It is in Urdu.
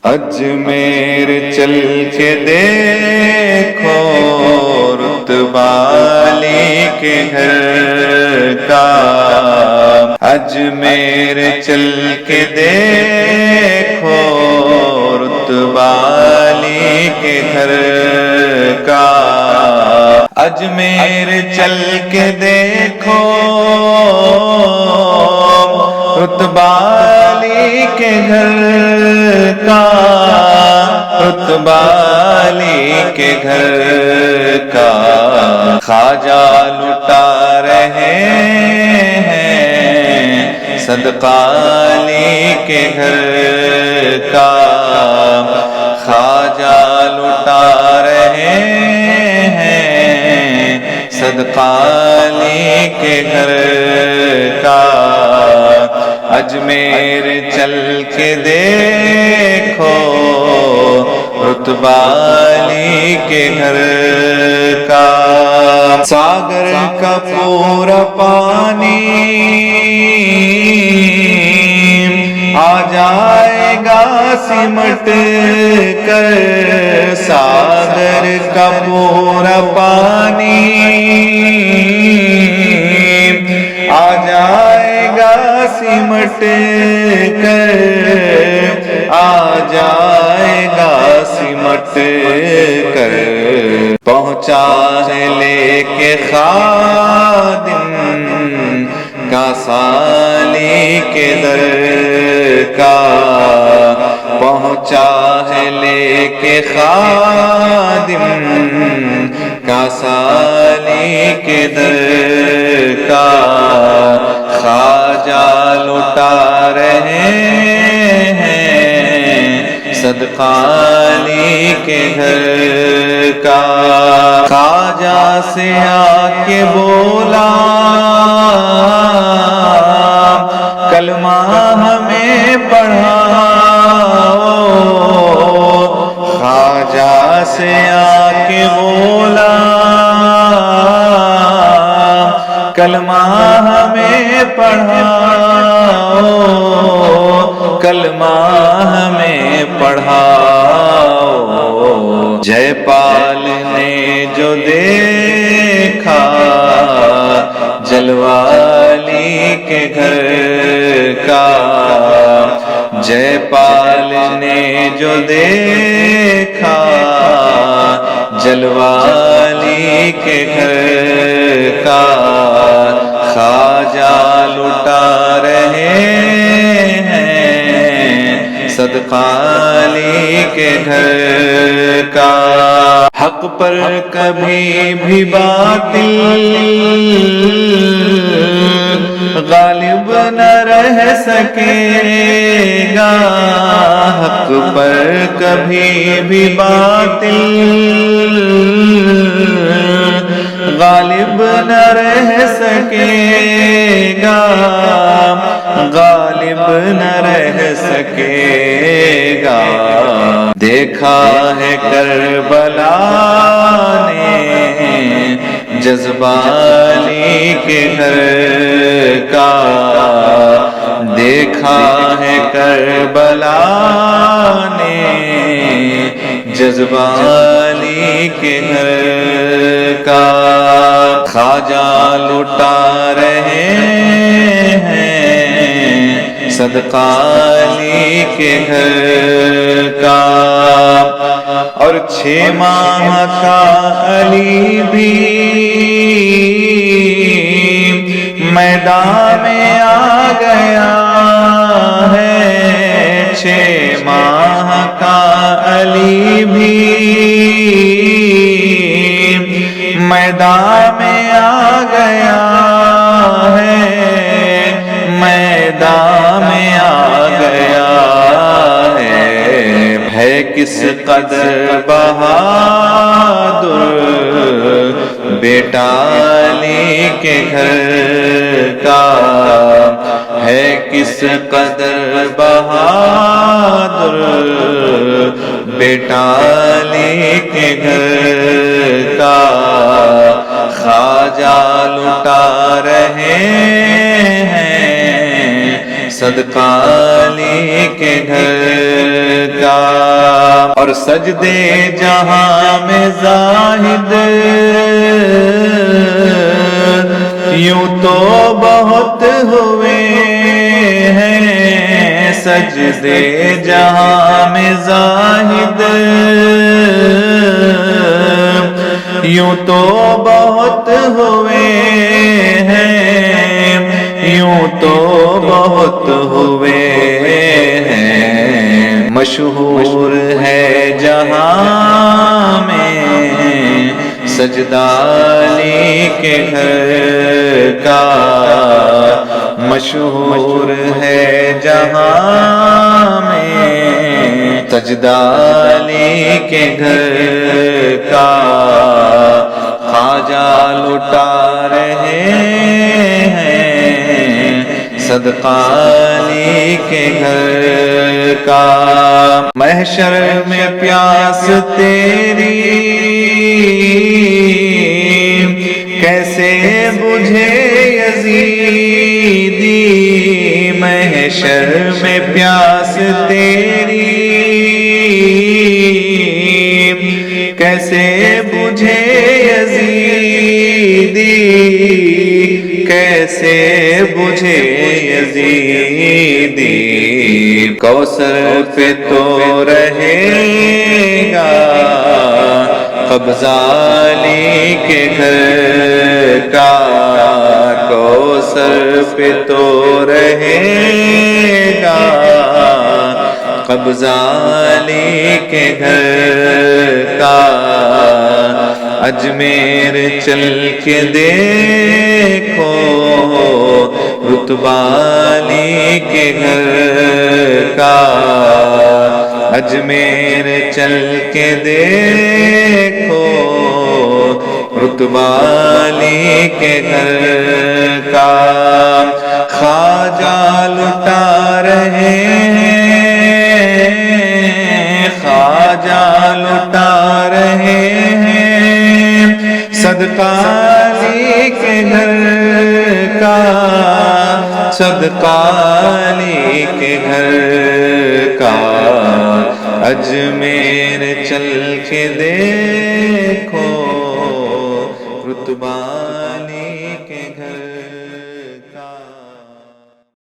اجمیر چل کے دیکھو رتبہ علی کے گھر کا، اجمیر چل کے دیکھو رتبہ علی کے گھر کا، اجمیر چل کے دیکھو رتبہ علی کے گھر کا، رتبہ علی کے گھر کا، خواجہ لٹا رہے ہیں صدقہ علی کے گھر کا، خواجہ لٹا رہے ہیں صدقہ علی کے گھر کا، اجمیر چل کے دیکھو رتبہ علی کے گھر کا، ساگر کا پورا پانی آ جائے گا سمٹ کر، ساگر کا پورا پانی آ جائے گا سمٹ کر، آ جائے گا سمٹ کر، پہنچا ہے لے کے خادم کاسہ علی کے در کا، پہنچا ہے لے کے خادم کاسہ علی کے در کا، خواجہ لٹا رہے ہیں صدقہ علی کے گھر کا، خواجہ سے آ کے بولا کلمہ ہمیں پڑھاؤ، خواجہ سے آ کے بولا کلمہ ہمیں پڑھاؤ، کلمہ ہمیں پڑھاؤ، جے پال نے جو دیکھا جلوہ علی کے گھر کا، جے پال نے جو دیکھا جلوہ علی کے گھر کا، خواجہ لٹا رہے ہیں صدقہ علی کے گھر کا، حق پر کبھی بھی باطل غالب نہ رہ سکے گا، حق پر کبھی بھی باطل غالب نہ رہ سکے گا، غالب نہ رہ سکے گا، دیکھا ہے کربلا نے جذبہ علی کے گھر کا، دیکھا ہے کربلا نے جذبہ علی کے گھر کا، خواجہ لٹا رہے ہیں صدقہ علی کے گھر کا، اور 6 ماہ کا علی بھی میدان میں آ گیا ہے، 6 ماہ کا علی بھی میدان میں آ گیا ہے، میدان میں آ گیا ہے کس قدر بہادر بیٹا علی کے گھر کا، ہے کس قدر بہادر بیٹا علی کے گھر کا، خواجہ لٹا رہے ہیں صدقہ علی کے گھر کا، اور سجدے جہاں میں زاہد یوں تو بہت ہوئے ہیں، سجدے جہاں میں زاہد یوں تو بہت ہوئے ہیں، یوں تو بہت ہوئے ہیں، مشہور ہے جہاں میں سجدہ علی کے گھر کا، مشہور ہے جہاں میں سجدہ علی کے گھر کا، خواجہ لٹا رہے ہیں صدقہ علی کے گھر کا، محشر میں پیاس تیری کیسے بجھے یزیدی، محشر میں پیاس تیری کیسے بجھے یزیدی، کیسے بجھے یزیدی، کوثر پہ تو رہے گا قبضہ علی کے گھر کا، کوثر پہ تو رہے گا قبضہ علی کے گھر کا، اجمیر چل کے دیکھو رتبہ علی کے گھر کا، اجمیر چل کے دیکھو رتبہ علی کے گھر کا، خواجہ لٹا رہے ہیں، خواجہ لٹا رہے ہیں صدقہ علی کے گھر کا، صدقہ علی کے گھر کا، اجمیر چل کے دے